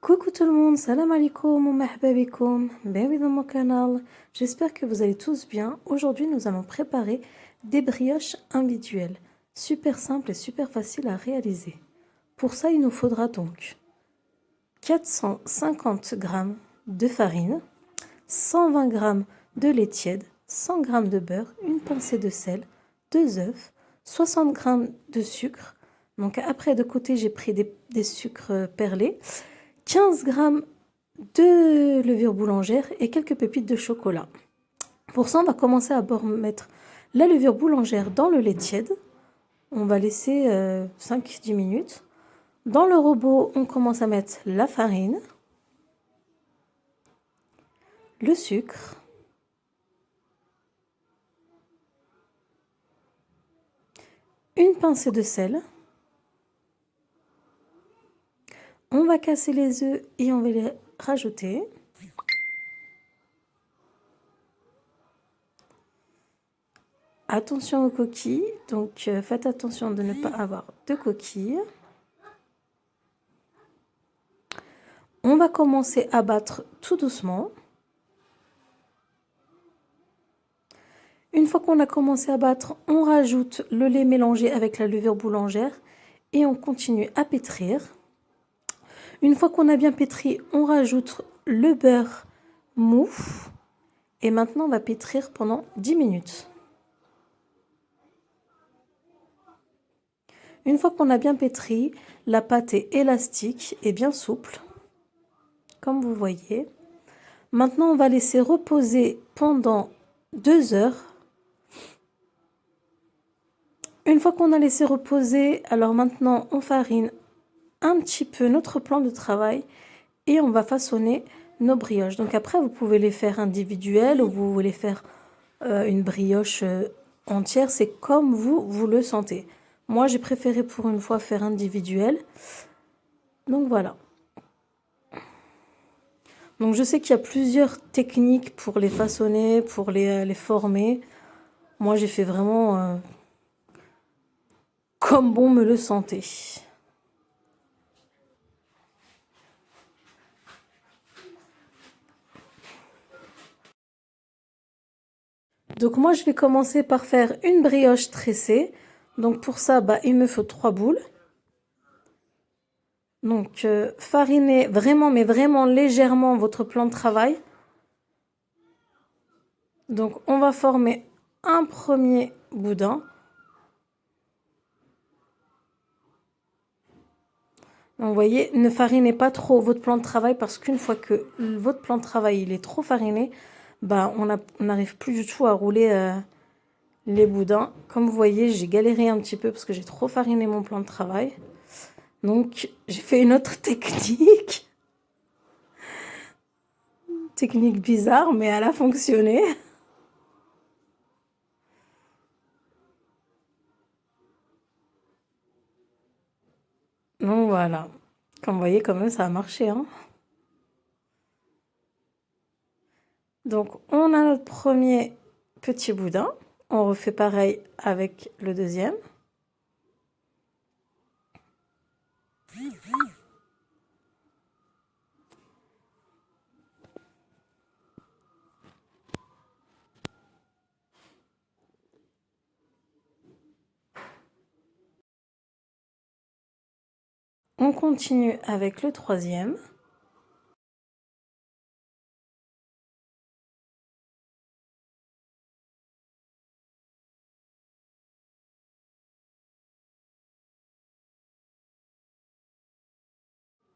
Coucou tout le monde, salam alaikum ou marhaba bikoum, bienvenue dans mon canal. J'espère que vous allez tous bien. Aujourd'hui, nous allons préparer des brioches individuelles, super simples et super faciles à réaliser. Pour ça, il nous faudra donc 450 g de farine, 120 g de lait tiède, 100 g de beurre, une pincée de sel, 2 œufs, 60 g de sucre. Donc après de côté, j'ai pris des sucres perlés. 15 g de levure boulangère et quelques pépites de chocolat. Pour ça, on va commencer à mettre la levure boulangère dans le lait tiède. On va laisser 5-10 minutes. Dans le robot, on commence à mettre la farine, le sucre, une pincée de sel. On va casser les œufs et on va les rajouter. Attention aux coquilles, donc faites attention de ne pas avoir de coquilles. On va commencer à battre tout doucement. Une fois qu'on a commencé à battre, on rajoute le lait mélangé avec la levure boulangère et on continue à pétrir. Une fois qu'on a bien pétri, on rajoute le beurre mou et maintenant on va pétrir pendant 10 minutes. Une fois qu'on a bien pétri, la pâte est élastique et bien souple, comme vous voyez. Maintenant, on va laisser reposer pendant 2 heures. Une fois qu'on a laissé reposer, alors maintenant, on farine un petit peu notre plan de travail et on va façonner nos brioches. Donc après, vous pouvez les faire individuelles ou vous voulez faire une brioche entière. C'est comme vous le sentez. Moi, j'ai préféré pour une fois faire individuel. Donc voilà. Donc je sais qu'il y a plusieurs techniques pour les façonner, pour les former. Moi, j'ai fait vraiment comme bon me le sentait. Donc moi, je vais commencer par faire une brioche tressée. Donc pour ça, il me faut 3 boules. Donc farinez vraiment, mais vraiment légèrement votre plan de travail. Donc on va former un premier boudin. Donc, vous voyez, ne farinez pas trop votre plan de travail parce qu'une fois que votre plan de travail il est trop fariné, on n'arrive plus du tout à rouler les boudins. Comme vous voyez, j'ai galéré un petit peu parce que j'ai trop fariné mon plan de travail. Donc, j'ai fait une autre technique. Technique bizarre, mais elle a fonctionné. Donc, voilà. Comme vous voyez, quand même, ça a marché, hein. Donc, on a notre premier petit boudin. On refait pareil avec le deuxième. On continue avec le troisième.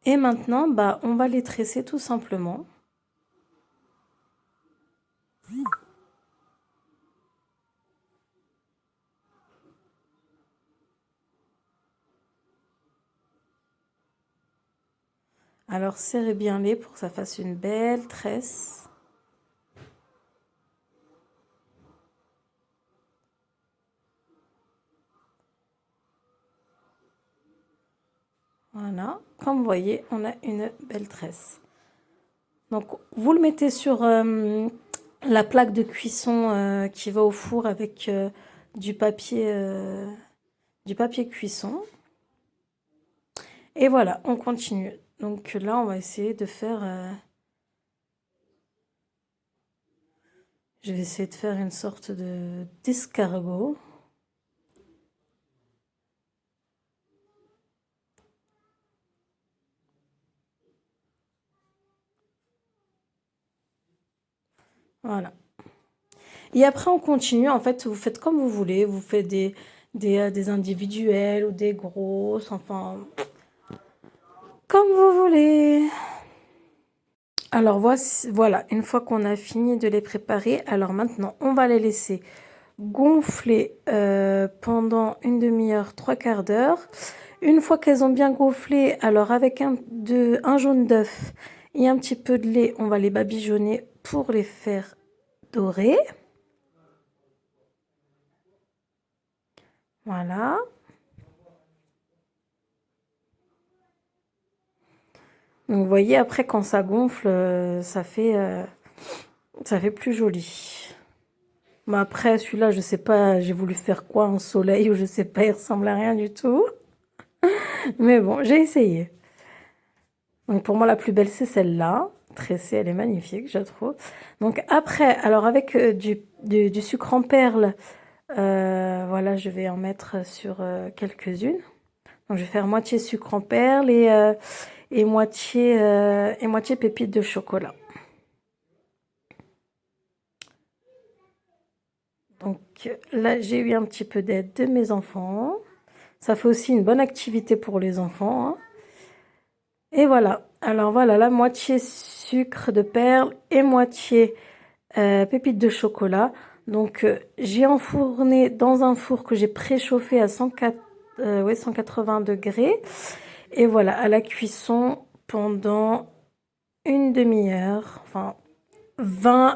Et maintenant, on va les tresser tout simplement. Alors, serrez bien les pour que ça fasse une belle tresse. Voilà, comme vous voyez, on a une belle tresse. Donc, vous le mettez sur la plaque de cuisson qui va au four avec du papier cuisson. Et voilà, on continue. Donc là, on va essayer de faire... je vais essayer de faire une sorte de d'escargot. Voilà. Et après, on continue. En fait, vous faites comme vous voulez. Vous faites des individuels ou des grosses. Enfin, comme vous voulez. Alors, voici, voilà. Une fois qu'on a fini de les préparer, alors maintenant, on va les laisser gonfler pendant une demi-heure, trois quarts d'heure. Une fois qu'elles ont bien gonflé, alors avec un jaune d'œuf et un petit peu de lait, on va les badigeonner pour les faire dorer. Voilà. Donc vous voyez, après quand ça gonfle, ça fait plus joli. Mais après celui-là, je sais pas, j'ai voulu faire quoi, un soleil ou je sais pas, il ressemble à rien du tout. Mais bon, j'ai essayé. Donc pour moi, la plus belle, c'est celle-là. Tressée, elle est magnifique, je trouve. Donc après, alors avec du sucre en perles, voilà, je vais en mettre sur quelques-unes. Donc je vais faire moitié sucre en perles et moitié pépites de chocolat. Donc là, j'ai eu un petit peu d'aide de mes enfants. Ça fait aussi une bonne activité pour les enfants, hein. Et voilà. Alors voilà, la moitié sucre de perles et moitié pépites de chocolat. Donc j'ai enfourné dans un four que j'ai préchauffé à 180 degrés. Et voilà, à la cuisson pendant une demi-heure, enfin 20